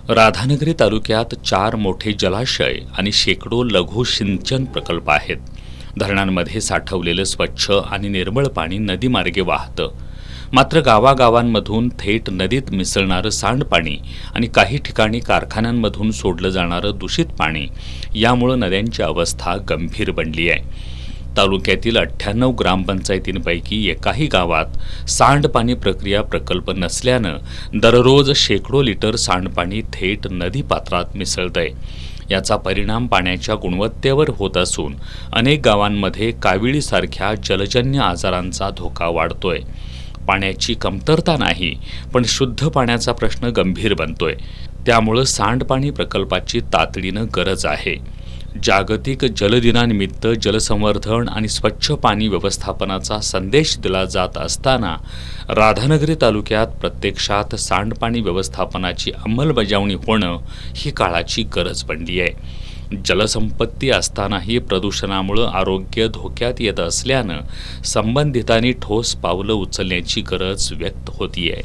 राधानगरी तालुक्यात 4 मोठे जलाशय आणि शेकडो लघु सिंचन प्रकल्प आहेत. धरणांमध्ये साठवलेलं स्वच्छ आणि निर्मळ पाणी नदीमार्गे वाहतं. मात्र गावागावांमधून थेट नदीत मिसळणारं सांडपाणी आणि काही ठिकाणी कारखान्यांमधून सोडलं जाणारं दूषित पाणी यामुळं नद्यांची अवस्था गंभीर बनली आहे. तालुक्यातील 98 ग्रामपंचायतींपैकी एकाही गावात सांडपाणी प्रक्रिया प्रकल्प नसल्यानं दररोज शेकडो लिटर सांडपाणी थेट नदीपात्रात मिसळतंय. याचा परिणाम पाण्याच्या गुणवत्तेवर होत असून अनेक गावांमध्ये काविळीसारख्या जलजन्य आजारांचा धोका वाढतोय. पाण्याची कमतरता नाही, पण शुद्ध पाण्याचा प्रश्न गंभीर बनतोय. त्यामुळं सांडपाणी प्रकल्पाची तातडीनं गरज आहे. जागतिक जलदिनानिमित्त जलसंवर्धन आणि स्वच्छ पाणी व्यवस्थापनाचा संदेश दिला जात असताना राधानगरी तालुक्यात प्रत्यक्षात सांडपाणी व्यवस्थापनाची अंमलबजावणी होणं ही काळाची गरज बनली आहे. जलसंपत्ती असतानाही प्रदूषणामुळे आरोग्य धोक्यात येत असल्यानं संबंधितांनी ठोस पावलं उचलण्याची गरज व्यक्त होतीये.